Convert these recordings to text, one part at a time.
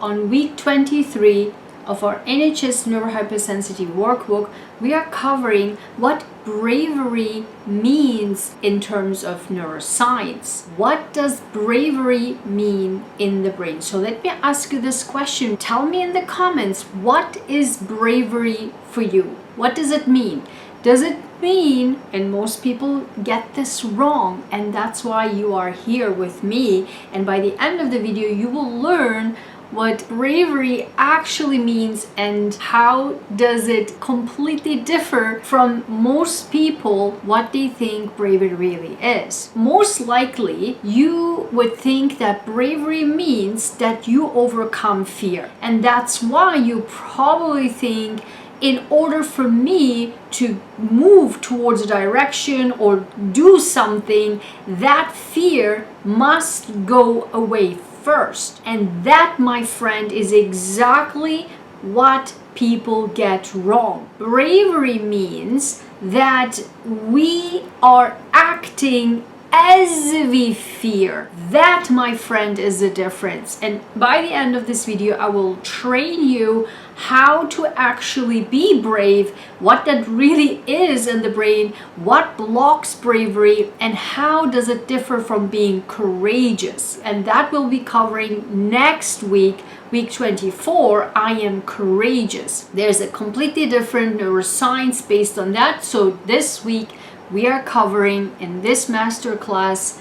On week 23 of our NHS NeuroHyperSensitivity workbook, we are covering what bravery means in terms of neuroscience. What does bravery mean in the brain? So let me ask you this question. Tell me in the comments, what is bravery for you? What does it mean? Does it mean, and most people get this wrong, and that's why you are here with me, and by the end of the video you will learn what bravery actually means and how does it completely differ from most people what they think bravery really is. Most likely you would think that bravery means that you overcome fear, and that's why you probably think, in order for me to move towards a direction or do something, that fear must go away first. And that, my friend, is exactly what people get wrong. Bravery means that we are acting as we fear. That, my friend, is the difference. And by the end of this video, I will train you how to actually be brave, what that really is in the brain, what blocks bravery, and how does it differ from being courageous. And that will be covering next week, week 24, I am courageous. There's a completely different neuroscience based on that. So this week, we are covering in this masterclass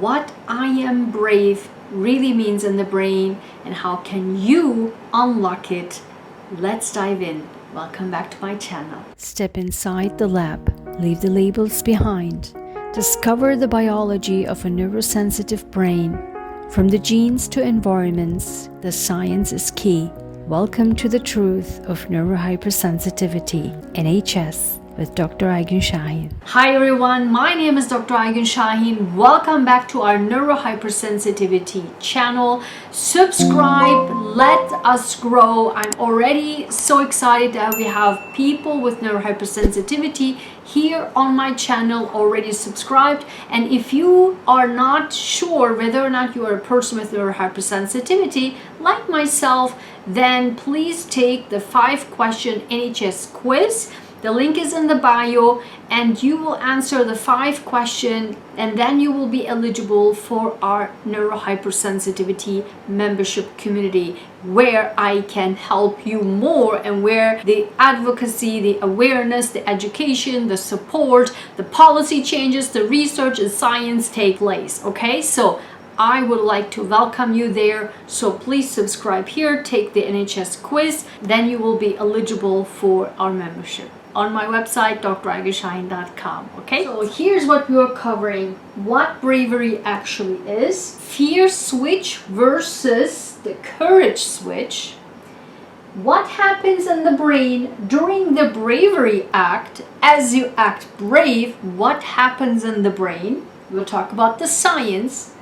what I am brave really means in the brain and how can you unlock it. Let's dive in. Welcome back to my channel. Step inside the lab, leave the labels behind. Discover the biology of a neurosensitive brain. From the genes to environments, the science is key. Welcome to the truth of NeuroHyperSensitivity, NHS. With Dr. Ayguen Sahin. Hi everyone, my name is Dr. Ayguen Sahin. Welcome back to our NeuroHyperSensitivity channel. Subscribe, let us grow. I'm already so excited that we have people with neurohypersensitivity here on my channel already subscribed. And if you are not sure whether or not you are a person with neurohypersensitivity, like myself, then please take the 5-question NHS quiz. The link is in the bio, and you will answer the 5 questions, and then you will be eligible for our neurohypersensitivity membership community, where I can help you more and where the advocacy, the awareness, the education, the support, the policy changes, the research and science take place. Okay, so I would like to welcome you there. So please subscribe here, take the NHS quiz, then you will be eligible for our membership on my website, draygenshahin.com. Okay, so here's what we are covering: what bravery actually is, fear switch versus the courage switch, what happens in the brain during the bravery act. As you act brave, what happens in the brain? We'll talk about the science.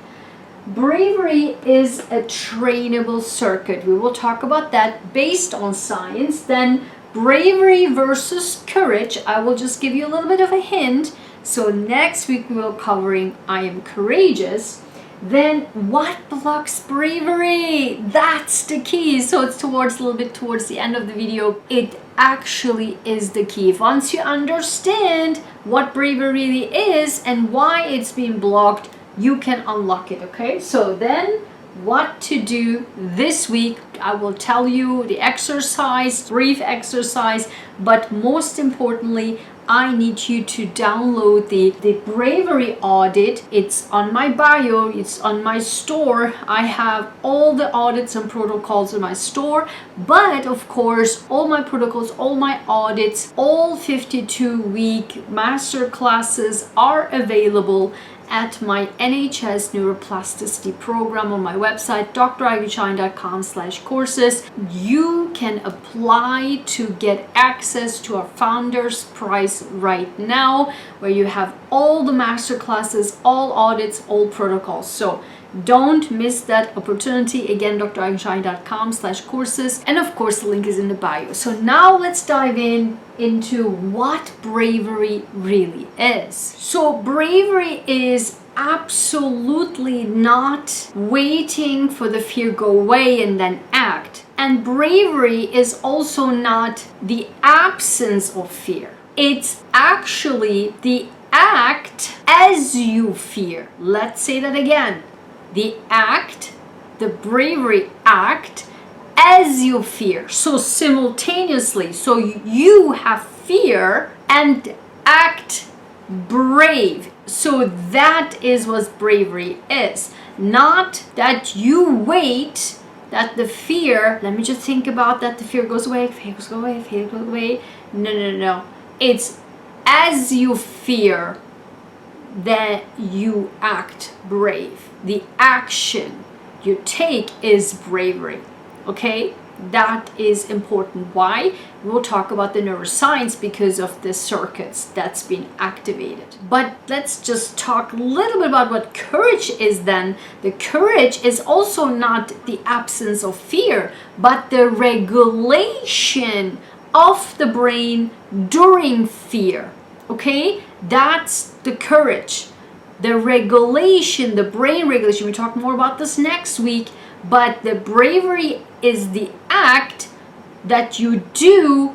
Bravery is a trainable circuit. We will talk about that based on science. Then bravery versus courage, I will just give you a little bit of a hint. So next week we will covering I am courageous. Then what blocks bravery? That's the key. So it's a little bit towards the end of the video. It actually is the key. Once you understand what bravery really is and why it's being blocked, you can unlock it. Okay, so then what to do this week, I will tell you the exercise, brief exercise, but most importantly, I need you to download the bravery audit. It's on my bio, it's on my store. I have all the audits and protocols in my store, but of course all my protocols, all my audits, all 52-week master classes are available at my NHS Neuroplasticity program on my website, draygenshahin.com/courses. You can apply to get access to our founders price right now, where you have all the master classes, all audits, all protocols. So don't miss that opportunity. Again, draygenshahin.com/courses, and of course the link is in the bio. So now let's dive into what bravery really is. So bravery is absolutely not waiting for the fear go away and then act. And bravery is also not the absence of fear. It's actually the act as you fear. Let's say that again. The act, the bravery act as you fear. So simultaneously, so you have fear and act brave. So that is what bravery is. Not that you wait that the fear, let me just think about that, the fear goes away, fear goes away, fear goes away. No. It's as you fear that you act brave. The action you take is bravery. Okay? That is important. Why? We'll talk about the neuroscience because of the circuits that's been activated. But let's just talk a little bit about what courage is then. The courage is also not the absence of fear, but the regulation of the brain during fear. Okay? That's the courage. The regulation, the brain regulation. We talk more about this next week. But the bravery is the act that you do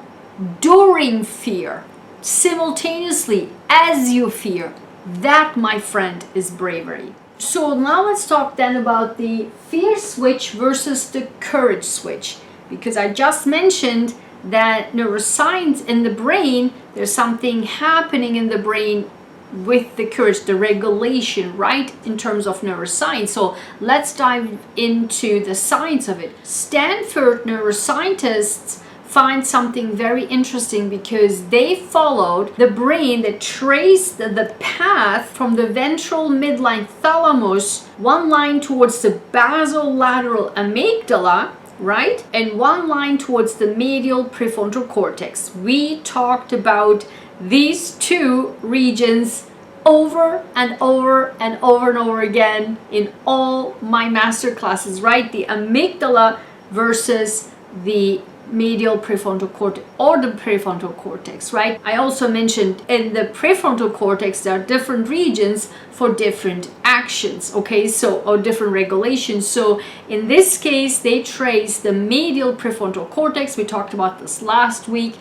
during fear, simultaneously as you fear. That, my friend, is bravery. So now let's talk then about the fear switch versus the courage switch. Because I just mentioned that neuroscience in the brain, there's something happening in the brain with the courage, the regulation, right, in terms of neuroscience. So let's dive into the science of it. Stanford neuroscientists find something very interesting because they followed the brain that traced the path from the ventral midline thalamus, one line towards the basolateral amygdala, right, and one line towards the medial prefrontal cortex. We talked about these two regions over and over and over and over again in all my master classes, right? The amygdala versus the medial prefrontal cortex or the prefrontal cortex, right? I also mentioned in the prefrontal cortex there are different regions for different actions, okay, so, or different regulations. So in this case they trace the medial prefrontal cortex, we talked about this last week,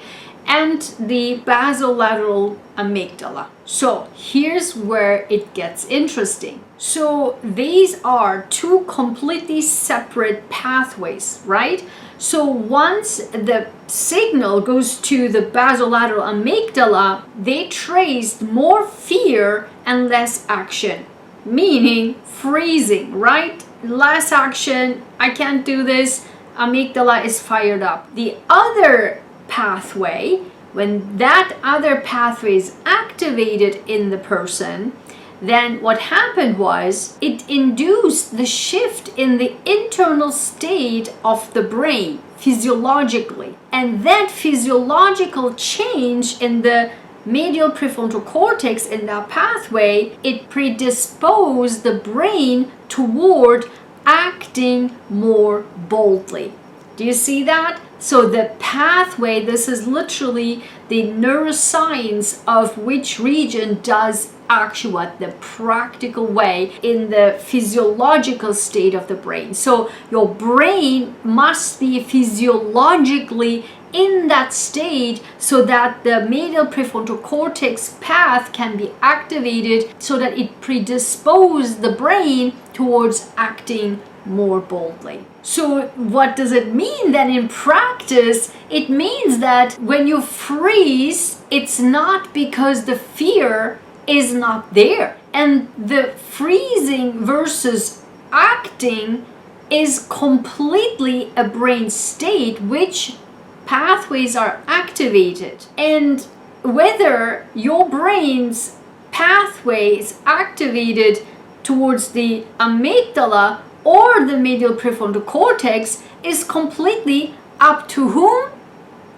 and the basolateral amygdala. So here's where it gets interesting. So these are two completely separate pathways, right? So once the signal goes to the basolateral amygdala, they traced more fear and less action, meaning freezing, right? Less action, I can't do this, amygdala is fired up. The other pathway, when that other pathway is activated in the person, then what happened was it induced the shift in the internal state of the brain physiologically. And that physiological change in the medial prefrontal cortex in that pathway, it predisposed the brain toward acting more boldly. Do you see that? So the pathway, this is literally the neuroscience of which region does actually what the practical way in the physiological state of the brain. So your brain must be physiologically in that state so that the medial prefrontal cortex path can be activated so that it predisposes the brain towards acting more boldly. So what does it mean then in practice? It means that when you freeze, it's not because the fear is not there. And the freezing versus acting is completely a brain state which pathways are activated. And whether your brain's pathway is activated towards the amygdala or the medial prefrontal cortex is completely up to whom?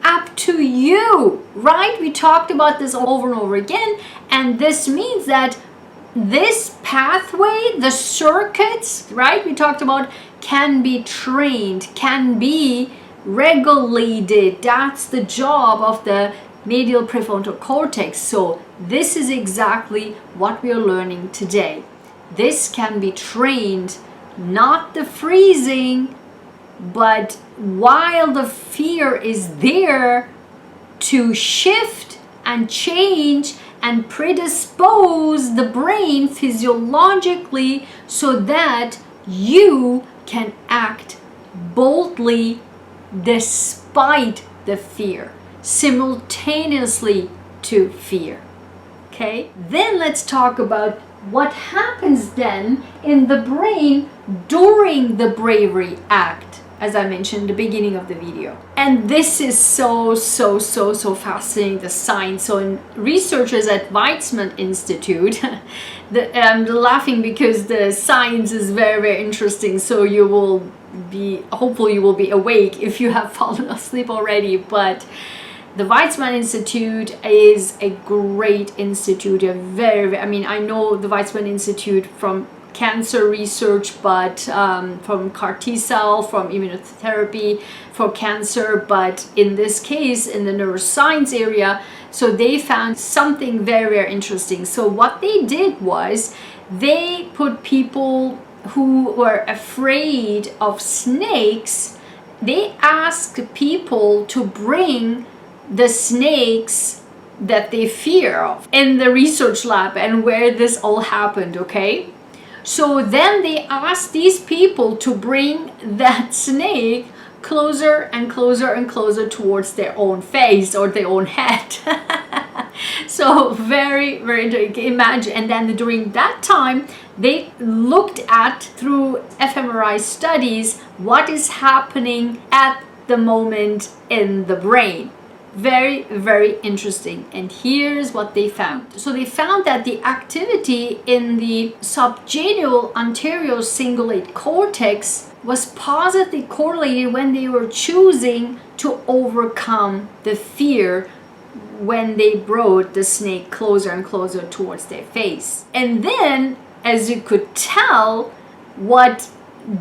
Up to you, right? We talked about this over and over again, and this means that this pathway, the circuits, right, we talked about, can be trained, can be regulated. That's the job of the medial prefrontal cortex. So this is exactly what we are learning today. This can be trained, not the freezing, but while the fear is there, to shift and change and predispose the brain physiologically so that you can act boldly despite the fear, simultaneously to fear. Okay, then let's talk about what happens then in the brain during the bravery act, as I mentioned in the beginning of the video. And this is so fascinating, the science. So in researchers at Weitzman Institute, I'm laughing because the science is very interesting. So hopefully you will be awake if you have fallen asleep already. But the Weitzman Institute is a great institute, I know the Weitzman Institute from cancer research, but from CAR T-cell, from immunotherapy for cancer, but in this case, in the neuroscience area, so they found something very interesting. So what they did was they put people who were afraid of snakes, they asked people to bring the snakes that they fear of in the research lab and where this all happened, okay? So then they asked these people to bring that snake closer and closer and closer towards their own face or their own head. So very imagine. And then during that time they looked at, through fMRI studies, what is happening at the moment in the brain. Very interesting. And here's what they found. So they found that the activity in the subgenual anterior cingulate cortex was positively correlated when they were choosing to overcome the fear when they brought the snake closer and closer towards their face. And then, as you could tell, what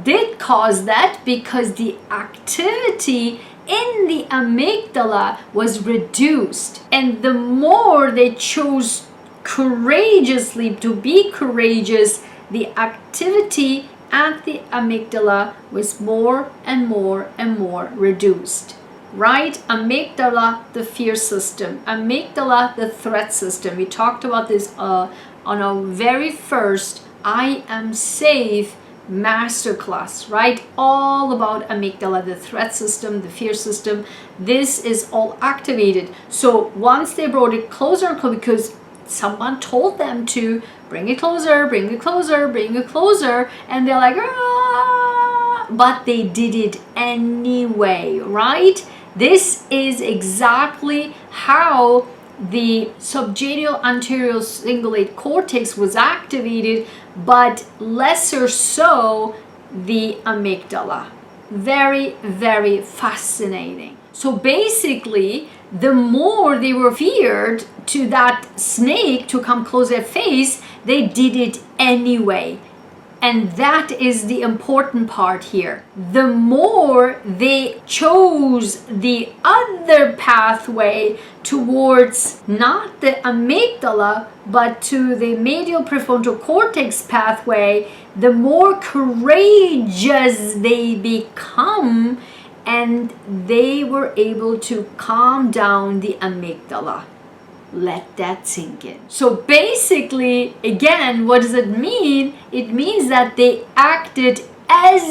did cause that, because the activity in the amygdala was reduced, and the more they chose courageously to be courageous, the activity at the amygdala was more and more reduced. Right? Amygdala, the fear system. Amygdala, the threat system. We talked about this on our very first I Am Safe Masterclass, right? All about amygdala, the threat system, the fear system. This is all activated. So once they brought it closer and closer, because someone told them to bring it closer, bring it closer, bring it closer, and they're like, ah! But they did it anyway, right? This is exactly how the subgenual anterior cingulate cortex was activated, but lesser so the amygdala. Very fascinating. So basically, the more they were feared to that snake to come close their face, they did it anyway. And that is the important part here. The more they chose the other pathway towards not the amygdala, but to the medial prefrontal cortex pathway, the more courageous they become, and they were able to calm down the amygdala. Let that sink in. So basically, again, what does it mean? It means that they acted as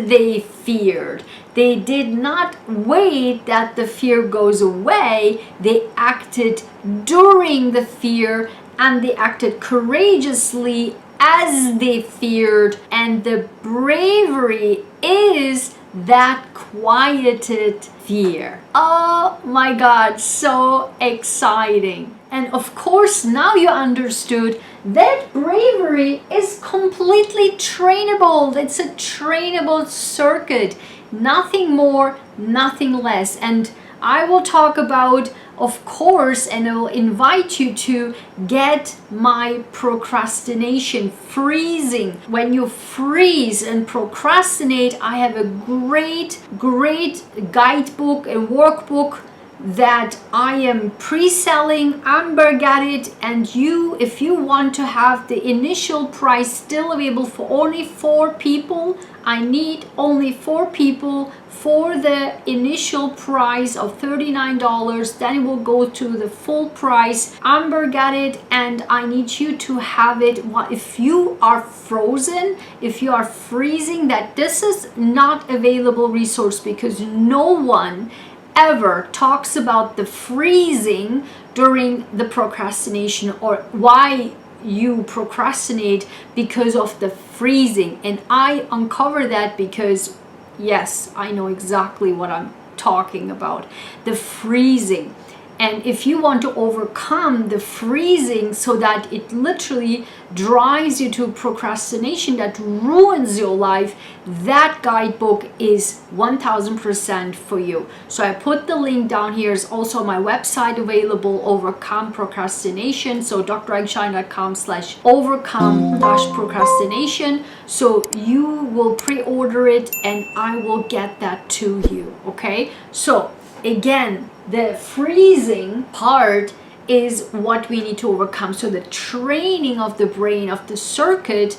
they feared. They did not wait that the fear goes away. They acted during the fear, and they acted courageously as they feared. And the bravery is that quieted fear. Oh my God, so exciting. And of course, now you understood that bravery is completely trainable. It's a trainable circuit. Nothing more, nothing less. And I will talk about, of course, and I will invite you to get my procrastination, freezing. When you freeze and procrastinate, I have a great guidebook, a workbook that I am pre-selling. Amber got it, and if you want to have the initial price still available for only 4 people, I need only 4 people for the initial price of $39. Then it will go to the full price. Amber got it, and I need you to have it. If you are frozen, if you are freezing, that this is not available resource, because no one ever talks about the freezing during the procrastination, or why you procrastinate because of the freezing. And I uncover that because, yes, I know exactly what I'm talking about, the freezing. And if you want to overcome the freezing so that it literally drives you to procrastination that ruins your life, that guidebook is 1000% for you. So I put the link down here. Is also my website available, Overcome Procrastination. So drAyguen.com/overcome-procrastination. So you will pre-order it and I will get that to you. Okay. So again, the freezing part is what we need to overcome. So the training of the brain, of the circuit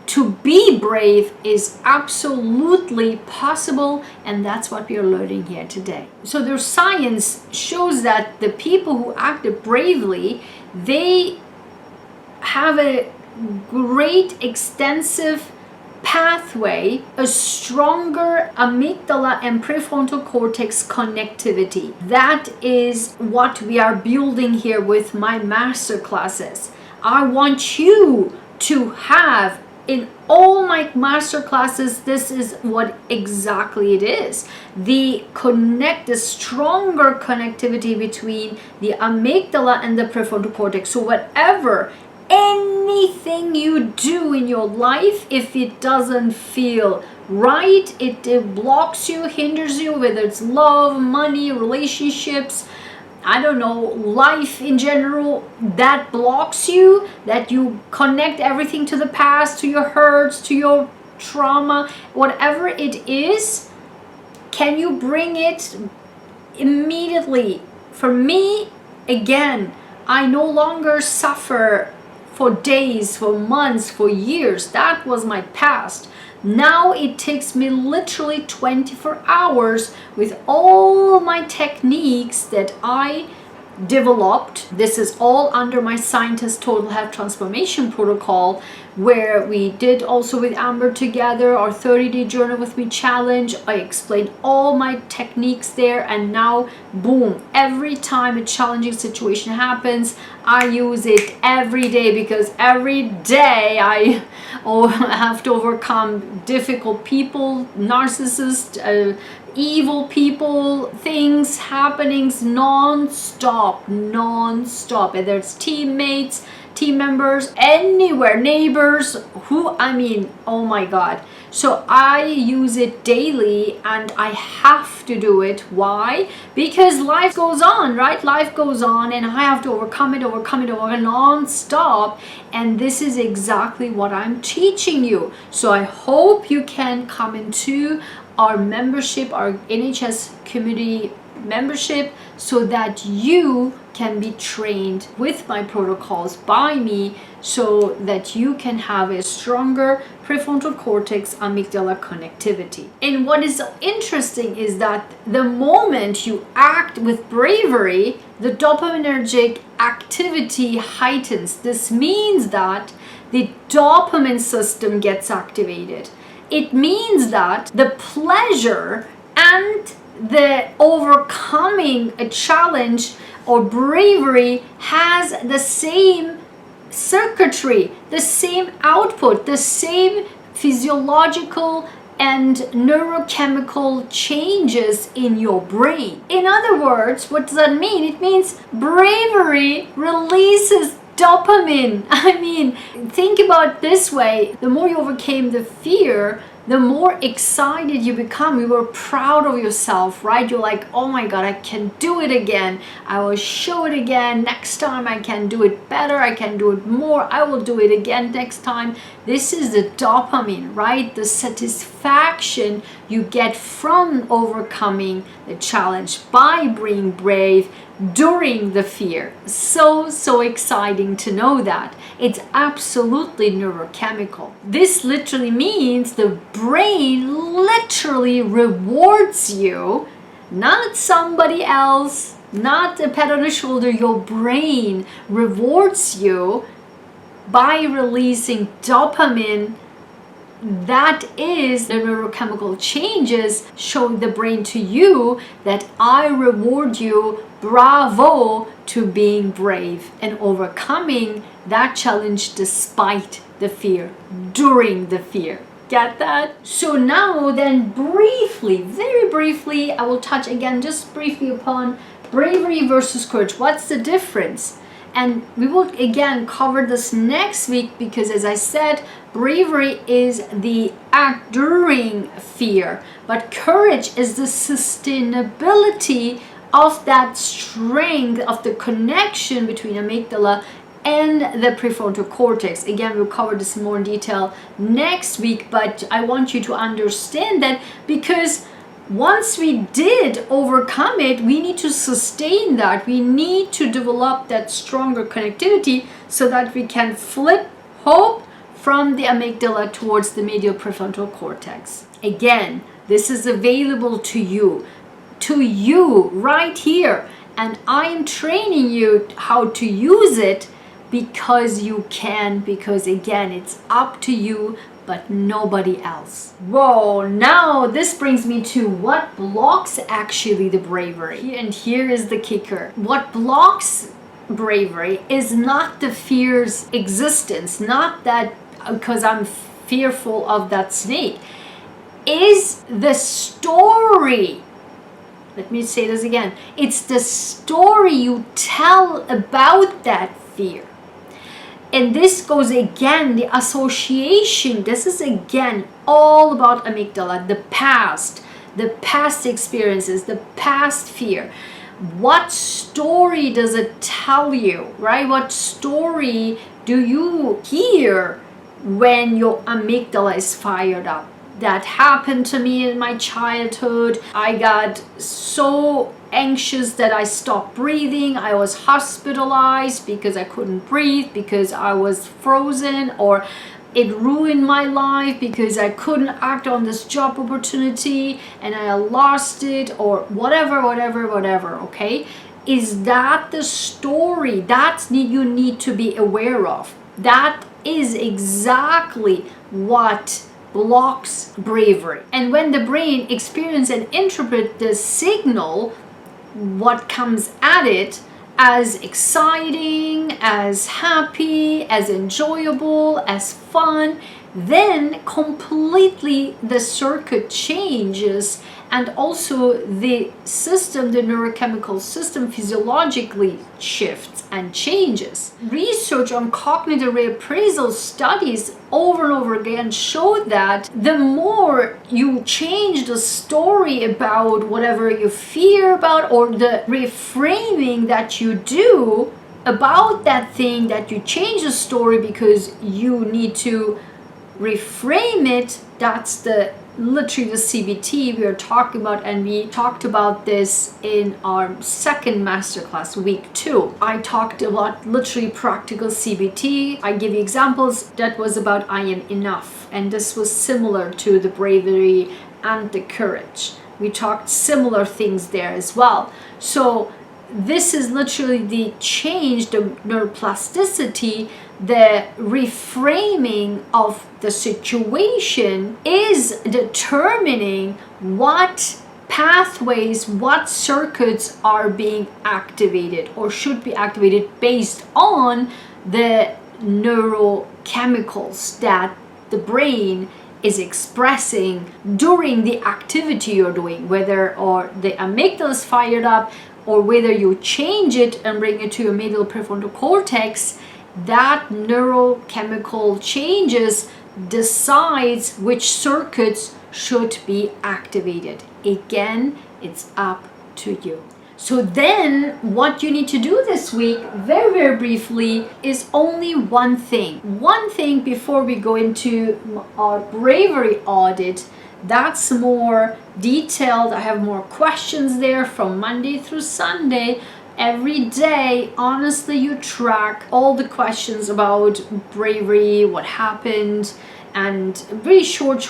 to be brave, is absolutely possible, and that's what we are learning here today. So their science shows that the people who acted bravely, they have a great extensive pathway, a stronger amygdala and prefrontal cortex connectivity. That is what we are building here with my master classes. I want you to have in all my master classes, this is what exactly it is. The stronger connectivity between the amygdala and the prefrontal cortex. So anything you do in your life, if it doesn't feel right, it blocks you, hinders you, whether it's love, money, relationships, I don't know, life in general, that blocks you, that you connect everything to the past, to your hurts, to your trauma, whatever it is, can you bring it immediately? For me, again, I no longer suffer for days, for months, for years. That was my past. Now it takes me literally 24 hours with all my techniques that I developed. This is all under my Scientist Total Health Transformation Protocol, where we did also with Amber together our 30-day journal with me challenge. I explained all my techniques there, and now boom, every time a challenging situation happens, I use it every day, because every day I have to overcome difficult people, narcissists, evil people, things, happenings, non-stop, whether it's teammates, team members, anywhere, neighbors, oh my God. So I use it daily, and I have to do it. Why? Because life goes on, right? Life goes on, and I have to overcome it non-stop. And this is exactly what I'm teaching you. So I hope you can come into our membership, our NHS community membership, so that you can be trained with my protocols by me, so that you can have a stronger prefrontal cortex amygdala connectivity. And what is so interesting is that the moment you act with bravery, the dopaminergic activity heightens. This means that the dopamine system gets activated. It means that the pleasure and the overcoming a challenge or bravery has the same circuitry, the same output, the same physiological and neurochemical changes in your brain. In other words, what does that mean? It means bravery releases dopamine. Think about this way. The more you overcame the fear, the more excited you become. You are proud of yourself, right? You're like, oh my God, I can do it again. I will show it again. Next time I can do it better. I can do it more. I will do it again next time. This is the dopamine, right? The satisfaction you get from overcoming the challenge by being brave during the fear. So exciting to know that. It's absolutely neurochemical. This literally means the brain literally rewards you, not somebody else, not a pat on the shoulder. Your brain rewards you by releasing dopamine. That is the neurochemical changes showing the brain to you that I reward you, bravo, to being brave and overcoming that challenge despite the fear, during the fear. Get that? So now then, briefly, very briefly, I will touch again just briefly upon bravery versus courage. What's the difference? And we will again cover this next week, because as I said, bravery is the act during fear, but courage is the sustainability of that strength of the connection between amygdala and the prefrontal cortex. Again, we'll cover this in more detail next week, but I want you to understand that, because once we did overcome it, we need to sustain that. We need to develop that stronger connectivity so that we can flip hope from the amygdala towards the medial prefrontal cortex. Again, this is available to you right here. And I am training you how to use it because you can, because again, it's up to you, but nobody else. Whoa, now this brings me to what blocks actually the bravery. And here is the kicker. What blocks bravery is not the fear's existence, not that because I'm fearful of that snake, is the story. Let me say this again. It's the story you tell about that fear. And this goes again, the association. This is again all about amygdala, the past experiences, the past fear. What story does it tell you, right? What story do you hear when your amygdala is fired up? That happened to me in my childhood. I got so anxious that I stopped breathing. I was hospitalized because I couldn't breathe, because I was frozen, or it ruined my life because I couldn't act on this job opportunity and I lost it, or whatever, okay? Is that the story that you need to be aware of? That is exactly what blocks bravery. And when the brain experiences and interprets the signal, what comes at it as exciting, as happy, as enjoyable, as fun, then completely the circuit changes, and also the system, the neurochemical system, physiologically shifts and changes. Research on cognitive reappraisal studies over and over again show that the more you change the story about whatever you fear about, or the reframing that you do about that thing, that you change the story because you need to reframe it. That's the literally the CBT we are talking about, and we talked about this in our second masterclass, week 2. I talked about literally practical CBT. I give you examples. That was about I am enough, and this was similar to the bravery and the courage. We talked similar things there as well. So this is literally the change, the neuroplasticity, the reframing of the situation is determining what pathways, what circuits are being activated or should be activated based on the neurochemicals that the brain is expressing during the activity you're doing, whether or the amygdala is fired up, or whether you change it and bring it to your medial prefrontal cortex. That neurochemical changes decides which circuits should be activated. Again, it's up to you. So then what you need to do this week, very, very briefly, is only one thing. One thing before we go into our bravery audit. That's more detailed. I have more questions there from Monday through Sunday. Every day, honestly, you track all the questions about bravery, what happened, and really short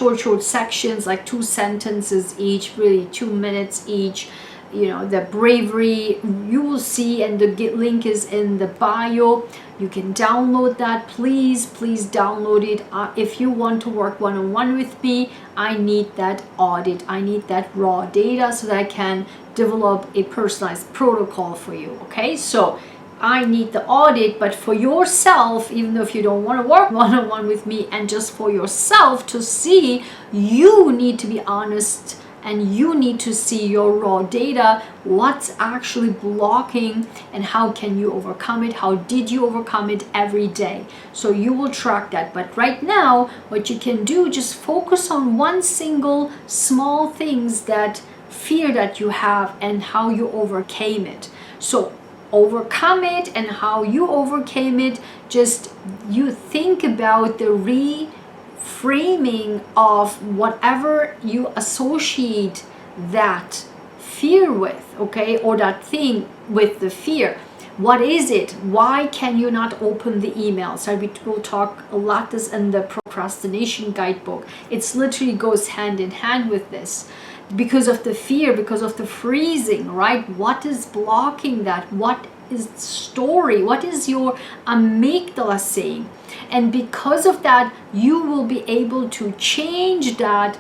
sections, like 2 sentences each, really 2 minutes each. You know, the bravery you will see, and the link is in the bio. You can download that. Please download it. If you want to work one-on-one with me, I need that audit. I need that raw data so that I can develop a personalized protocol for you. Okay, so I need the audit, but for yourself, even though if you don't want to work one-on-one with me, and just for yourself to see, you need to be honest and you need to see your raw data, what's actually blocking and how can you overcome it, how did you overcome it every day. So you will track that. But right now, what you can do, just focus on one single small things, that fear that you have and how you overcame it. So overcome it and how you overcame it, just you think about the reframing of whatever you associate that fear with, okay, or that thing with the fear. What is it? Why can you not open the email? So we will talk a lot this in the procrastination guidebook. It's literally goes hand in hand with this. Because of the fear, because of the freezing, right? What is blocking that? What is the story? What is your amygdala saying? And because of that, you will be able to change that,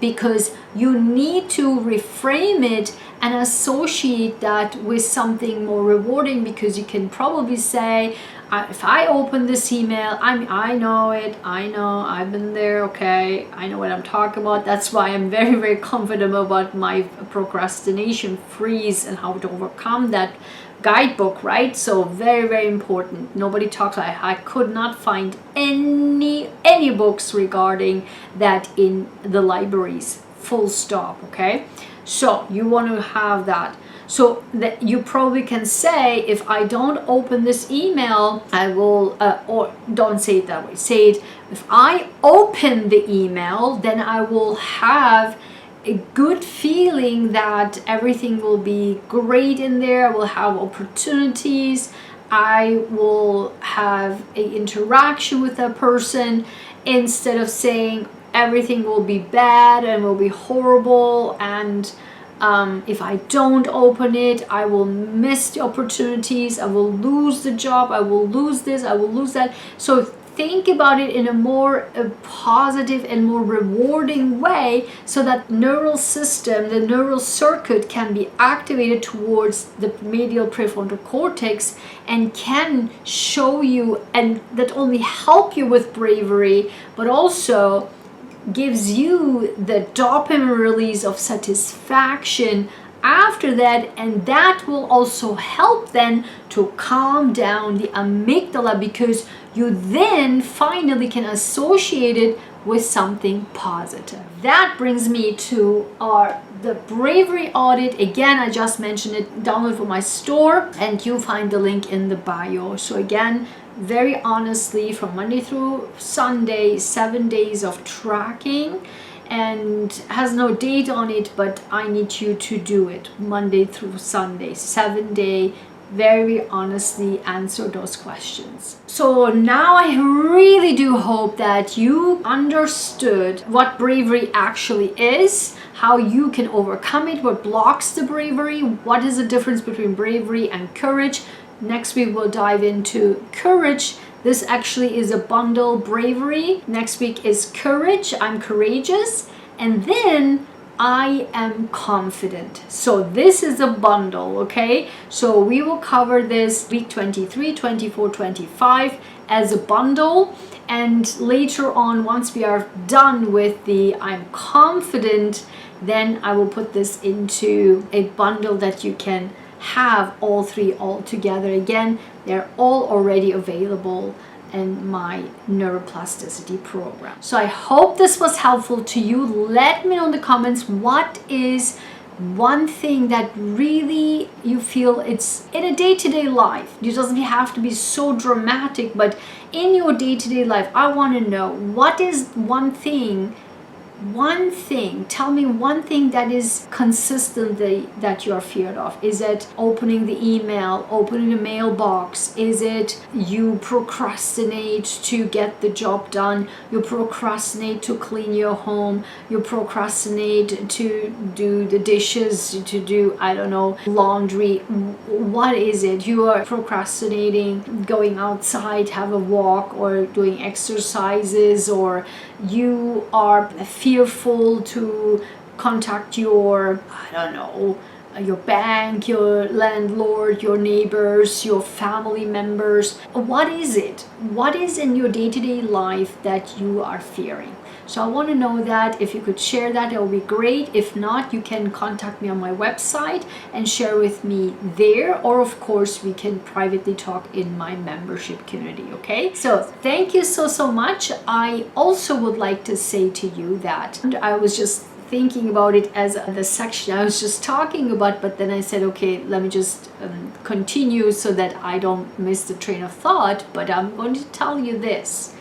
because you need to reframe it and associate that with something more rewarding. Because you can probably say, if I open this email, I know it, I've been there, okay, I know what I'm talking about. That's why I'm very, very confident about my procrastination freeze and how to overcome that guidebook, right? So very, very important. Nobody talks. I could not find any books regarding that in the libraries, full stop. Okay, so you want to have that. So that you probably can say, if I don't open this email, I will, or don't say it that way, say it, if I open the email, then I will have a good feeling that everything will be great in there. I will have opportunities. I will have an interaction with that person, instead of saying everything will be bad and will be horrible, and if I don't open it, I will miss the opportunities, I will lose the job, I will lose this, I will lose that. So think about it in a more positive and more rewarding way, so that neural system, the neural circuit, can be activated towards the medial prefrontal cortex, and can show you, and that only help you with bravery, but also gives you the dopamine release of satisfaction after that. And that will also help then to calm down the amygdala, because you then finally can associate it with something positive. That brings me to the bravery audit. Again, I just mentioned it, download from my store, and you find the link in the bio. So again, very honestly, from Monday through Sunday, 7 days of tracking, and has no date on it, but I need you to do it Monday through Sunday, 7-day, very honestly answer those questions. So now I really do hope that you understood what bravery actually is, how you can overcome it, what blocks the bravery, what is the difference between bravery and courage. Next week we'll dive into courage. This actually is a bundle. Bravery next week is courage, I'm courageous, and then I am confident. So this is a bundle, okay? So we will cover this week 23, 24, 25 as a bundle, and later on, once we are done with the I'm confident, then I will put this into a bundle that you can have all three all together. Again, they're all already available and my neuroplasticity program. So I hope this was helpful to you. Let me know in the comments, what is one thing that really you feel it's in a day-to-day life. It doesn't have to be so dramatic, but in your day-to-day life, I want to know, what is one thing, tell me one thing that is consistently that you're feared of. Is it opening the email, opening the mailbox? Is it you procrastinate to get the job done? You procrastinate to clean your home? You procrastinate to do the dishes, to do, I don't know, laundry? What is it? You are procrastinating going outside, have a walk, or doing exercises, or you are fearful to contact your, I don't know, your bank, your landlord, your neighbors, your family members. What is it? What is in your day-to-day life that you are fearing? So I want to know that. If you could share that, it would be great. If not, you can contact me on my website and share with me there, or of course we can privately talk in my membership community. Okay, so thank you so much. I also would like to say to you that I was just thinking about it as the section I was just talking about, but then I said, okay, let me just continue so that I don't miss the train of thought. But I'm going to tell you this.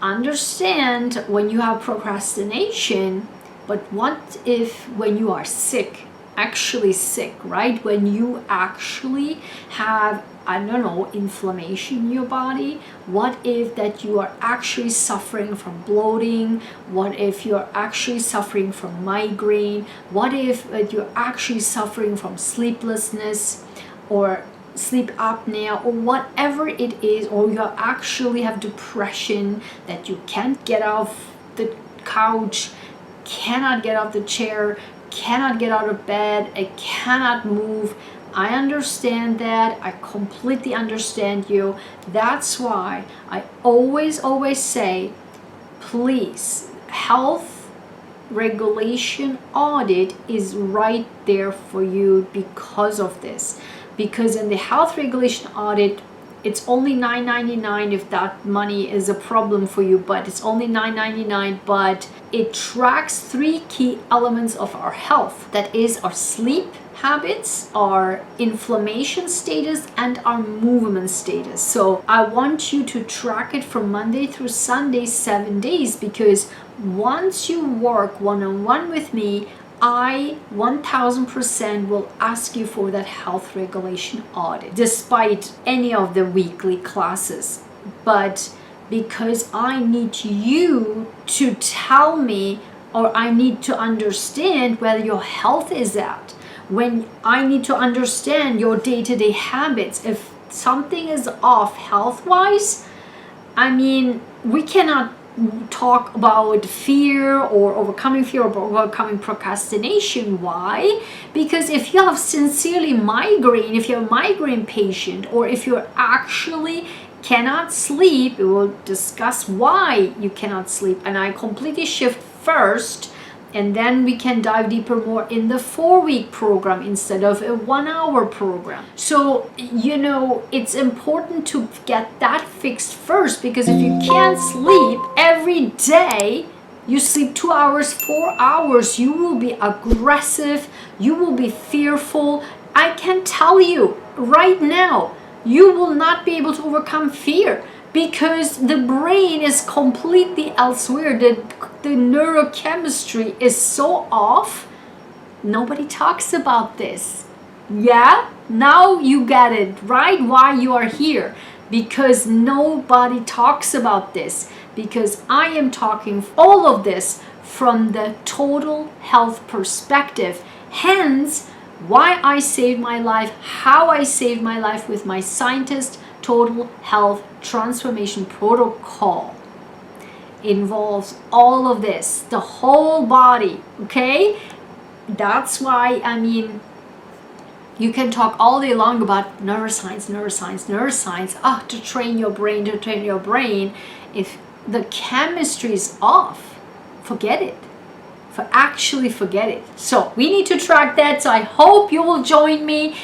Understand when you have procrastination, but what if when you are sick, actually sick, right? When you actually have, I don't know, inflammation in your body? What if that you are actually suffering from bloating? What if you're actually suffering from migraine? What if you're actually suffering from sleeplessness or sleep apnea, or whatever it is, or you actually have depression, that you can't get off the couch, cannot get off the chair, cannot get out of bed, I cannot move? I understand that. I completely understand you. That's why I always say, please, health regulation audit is right there for you because of this. Because in the health regulation audit, it's only $9.99 if that money is a problem for you, but it's only $9.99, but it tracks 3 key elements of our health. That is our sleep habits, our inflammation status, and our movement status. So I want you to track it from Monday through Sunday, 7 days, because once you work one-on-one with me, I 1000% will ask you for that health regulation audit, despite any of the weekly classes. But because I need you to tell me, or I need to understand where your health is at, when I need to understand your day-to-day habits. If something is off health-wise, I mean, we cannot talk about fear or overcoming fear or overcoming procrastination. Why? Because if you have sincerely migraine, if you're a migraine patient, or if you're actually cannot sleep, we will discuss why you cannot sleep, and I completely shift first, and then we can dive deeper more in the 4-week program instead of a 1-hour program. So, you know, it's important to get that fixed first, because if you can't sleep every day, you sleep 2 hours, 4 hours, you will be aggressive, you will be fearful. I can tell you right now, you will not be able to overcome fear, because the brain is completely elsewhere. The neurochemistry is so off. Nobody talks about this. Yeah? Now you get it, right? Why you are here. Because nobody talks about this. Because I am talking all of this from the total health perspective. Hence, why I saved my life, how I saved my life with my scientist total health transformation protocol. Involves all of this, the whole body, okay? That's why, I mean, you can talk all day long about neuroscience, to train your brain. If the chemistry is off, forget it. Forget it. So we need to track that. So I hope you will join me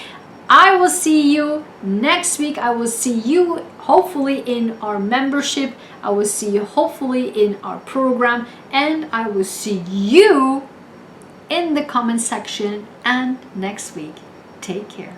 I will see you next week. I will see you hopefully in our membership. I will see you hopefully in our program, and I will see you in the comment section and next week. Take care.